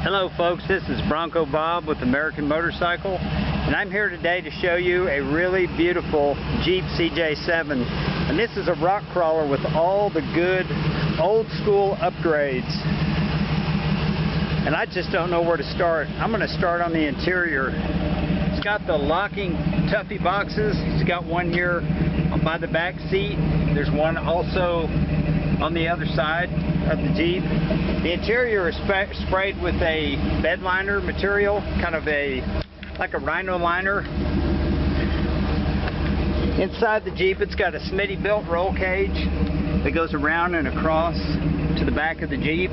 Hello folks, this is Bronco Bob with American Motorcycle, and I'm here today to show you a really beautiful Jeep CJ-7. And this is a rock crawler with all the good old school upgrades. And I just don't know where to start. I'm going to start on the interior. It's got the locking Tuffy boxes. It's got one here by the back seat. There's one also on the other side of the Jeep. The interior is sprayed with a bed liner material, kind of like a rhino liner. Inside the Jeep, it's got a Smitty built roll cage that goes around and across to the back of the Jeep.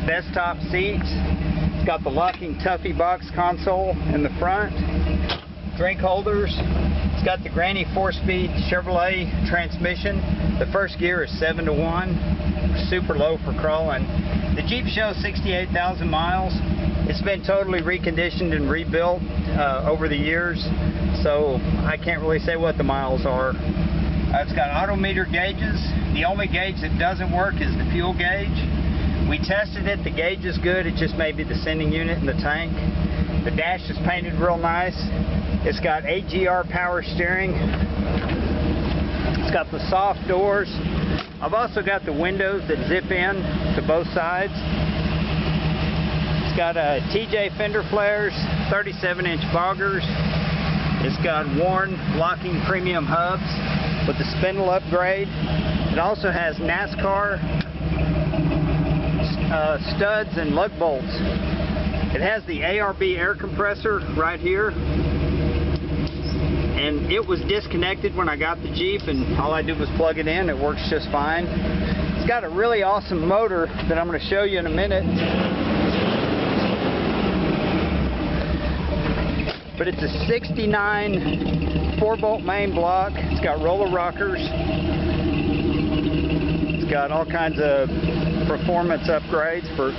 Desktop seats. It's got the locking Tuffy box console in the front. Drink holders. It's got the Granny 4-speed Chevrolet transmission. The first gear is 7 to 1. Super low for crawling. The Jeep shows 68,000 miles. It's been totally reconditioned and rebuilt over the years, so I can't really say what the miles are. It's got odometer gauges. The only gauge that doesn't work is the fuel gauge. We tested it. The gauge is good. It just may be the sending unit in the tank. The dash is painted real nice. It's got AGR power steering. It's got the soft doors. I've also got the windows that zip in to both sides. It's got TJ fender flares, 37-inch boggers. It's got worn locking premium hubs with the spindle upgrade. It also has NASCAR studs and lug bolts. It has the ARB air compressor right here. And it was disconnected when I got the Jeep, and all I did was plug it in. It works just fine. It's got a really awesome motor that I'm going to show you in a minute. But it's a 69 4-bolt main block. It's got roller rockers. It's got all kinds of performance upgrades for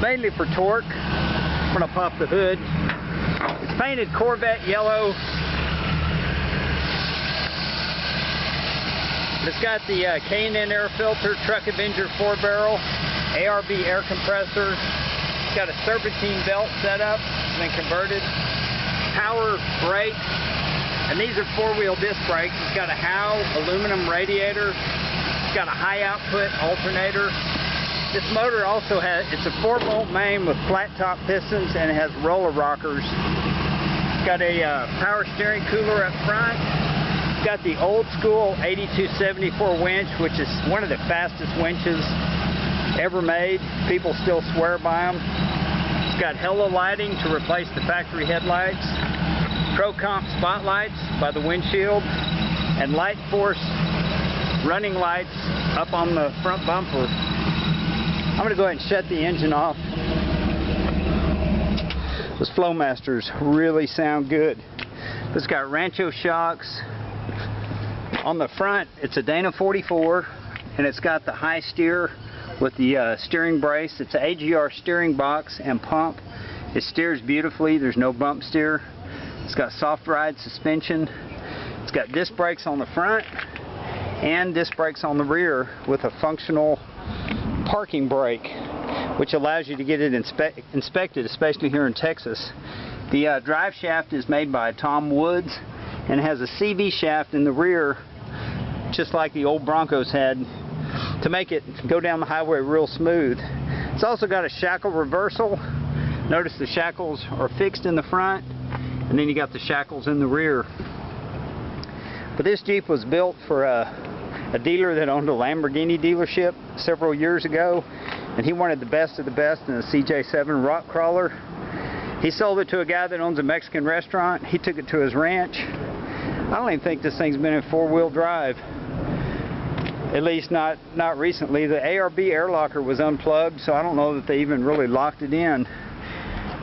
mainly for torque. I'm going to pop the hood. It's painted Corvette yellow. It's got the K&N air filter, Truck Avenger 4-barrel, ARB air compressor. It's got a serpentine belt set up, it's been converted. Power brakes, and these are 4-wheel disc brakes. It's got a Howe aluminum radiator. It's got a high output alternator. This motor also has, it's a 4-bolt main with flat top pistons, and it has roller rockers. It's got a power steering cooler up front. Got the old school 8274 winch, which is one of the fastest winches ever made. People still swear by them. It's got halo lighting to replace the factory headlights, Pro Comp spotlights by the windshield, and Light Force running lights up on the front bumper. I'm going to go ahead and shut the engine off. Those Flowmasters really sound good. It's got Rancho shocks. On the front, it's a Dana 44, and it's got the high steer with the steering brace. It's an AGR steering box and pump. It steers beautifully. There's no bump steer. It's got soft ride suspension. It's got disc brakes on the front and disc brakes on the rear with a functional parking brake, which allows you to get it inspected, especially here in Texas. The drive shaft is made by Tom Woods and has a CV shaft in the rear, just like the old Broncos had, to make it go down the highway real smooth. It's also got a shackle reversal. Notice the shackles are fixed in the front, and then you got the shackles in the rear. But this Jeep was built for a dealer that owned a Lamborghini dealership several years ago, and he wanted the best of the best in a CJ-7 rock crawler. He sold it to a guy that owns a Mexican restaurant. He took it to his ranch. I don't even think this thing's been in 4-wheel drive. At least not recently. The ARB air locker was unplugged, so I don't know that they even really locked it in.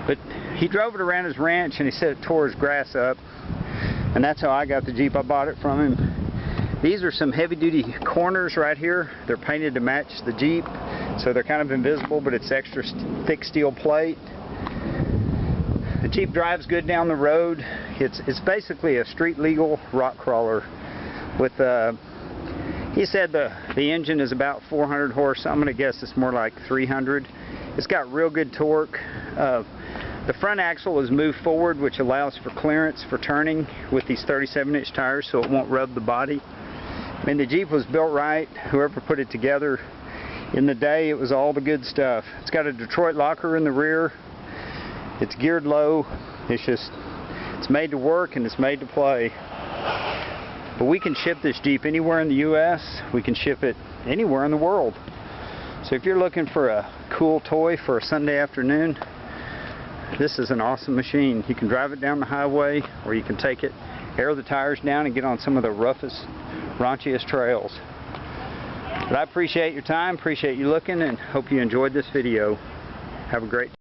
But he drove it around his ranch, and he said it tore his grass up. And that's how I got the Jeep. I bought it from him. These are some heavy-duty corners right here. They're painted to match the Jeep, so they're kind of invisible, but it's extra thick steel plate. The Jeep drives good down the road. It's basically a street legal rock crawler with He said the engine is about 400 horse. I'm going to guess it's more like 300. It's got real good torque. The front axle is moved forward, which allows for clearance for turning with these 37-inch tires, so it won't rub the body. I mean, the Jeep was built right. Whoever put it together, in the day, it was all the good stuff. It's got a Detroit locker in the rear. It's geared low. It's made to work and it's made to play. But we can ship this Jeep anywhere in the U.S. We can ship it anywhere in the world. So if you're looking for a cool toy for a Sunday afternoon, this is an awesome machine. You can drive it down the highway, or you can take it, air the tires down, and get on some of the roughest, raunchiest trails. But I appreciate your time, appreciate you looking, and hope you enjoyed this video. Have a great day.